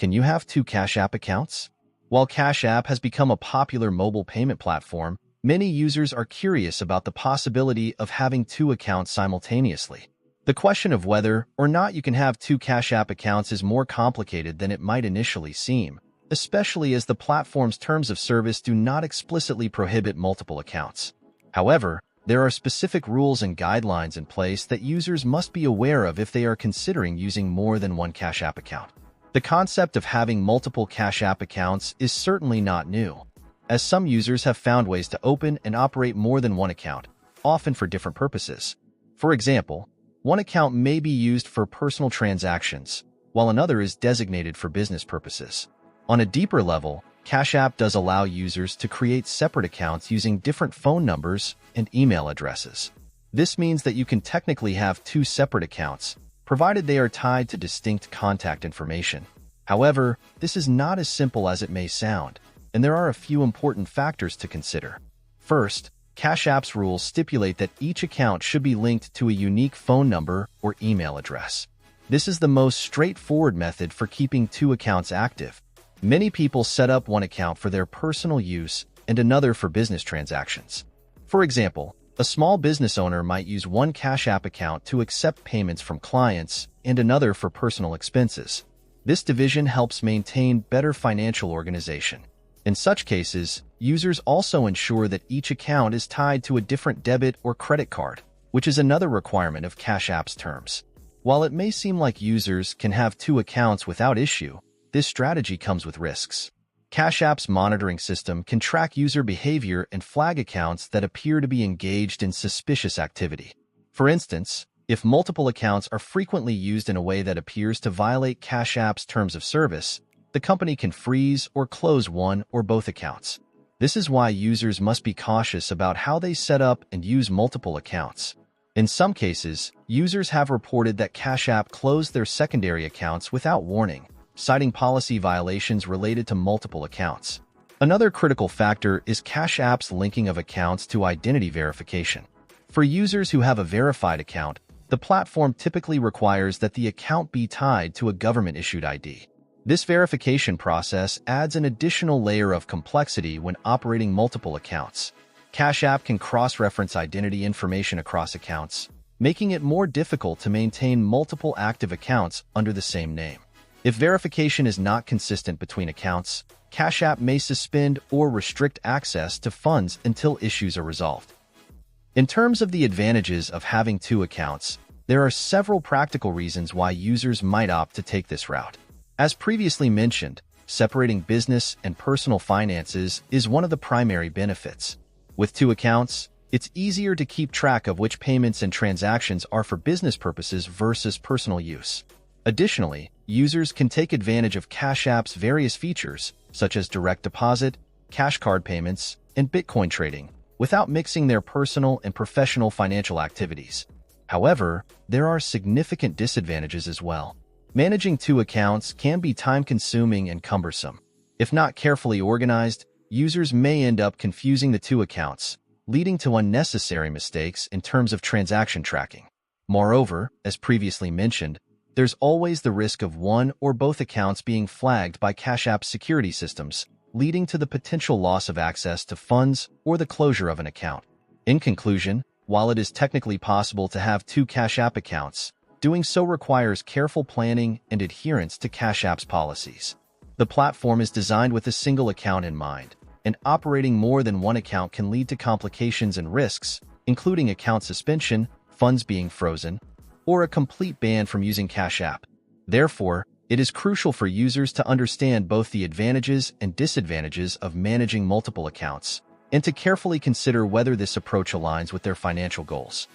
Can you have two Cash App accounts? While Cash App has become a popular mobile payment platform, many users are curious about the possibility of having two accounts simultaneously. The question of whether or not you can have two Cash App accounts is more complicated than it might initially seem, especially as the platform's terms of service do not explicitly prohibit multiple accounts. However, there are specific rules and guidelines in place that users must be aware of if they are considering using more than one Cash App account. The concept of having multiple Cash App accounts is certainly not new, as some users have found ways to open and operate more than one account, often for different purposes. For example, one account may be used for personal transactions, while another is designated for business purposes. On a deeper level, Cash App does allow users to create separate accounts using different phone numbers and email addresses. This means that you can technically have two separate accounts, provided they are tied to distinct contact information. However, this is not as simple as it may sound, and there are a few important factors to consider. First, Cash App's rules stipulate that each account should be linked to a unique phone number or email address. This is the most straightforward method for keeping two accounts active. Many people set up one account for their personal use and another for business transactions. For example, a small business owner might use one Cash App account to accept payments from clients and another for personal expenses. This division helps maintain better financial organization. In such cases, users also ensure that each account is tied to a different debit or credit card, which is another requirement of Cash App's terms. While it may seem like users can have two accounts without issue, this strategy comes with risks. Cash App's monitoring system can track user behavior and flag accounts that appear to be engaged in suspicious activity. For instance, if multiple accounts are frequently used in a way that appears to violate Cash App's terms of service, the company can freeze or close one or both accounts. This is why users must be cautious about how they set up and use multiple accounts. In some cases, users have reported that Cash App closed their secondary accounts without warning, citing policy violations related to multiple accounts. Another critical factor is Cash App's linking of accounts to identity verification. For users who have a verified account, the platform typically requires that the account be tied to a government-issued ID. This verification process adds an additional layer of complexity when operating multiple accounts. Cash App can cross-reference identity information across accounts, making it more difficult to maintain multiple active accounts under the same name. If verification is not consistent between accounts, Cash App may suspend or restrict access to funds until issues are resolved. In terms of the advantages of having two accounts, there are several practical reasons why users might opt to take this route. As previously mentioned, separating business and personal finances is one of the primary benefits. With two accounts, it's easier to keep track of which payments and transactions are for business purposes versus personal use. Additionally, users can take advantage of Cash App's various features, such as direct deposit, cash card payments, and Bitcoin trading, without mixing their personal and professional financial activities. However, there are significant disadvantages as well. Managing two accounts can be time-consuming and cumbersome. If not carefully organized, users may end up confusing the two accounts, leading to unnecessary mistakes in terms of transaction tracking. Moreover, as previously mentioned, there's always the risk of one or both accounts being flagged by Cash App's security systems, leading to the potential loss of access to funds or the closure of an account. In conclusion, while it is technically possible to have two Cash App accounts, doing so requires careful planning and adherence to Cash App's policies. The platform is designed with a single account in mind, and operating more than one account can lead to complications and risks, including account suspension, funds being frozen, or a complete ban from using Cash App. Therefore, it is crucial for users to understand both the advantages and disadvantages of managing multiple accounts, and to carefully consider whether this approach aligns with their financial goals.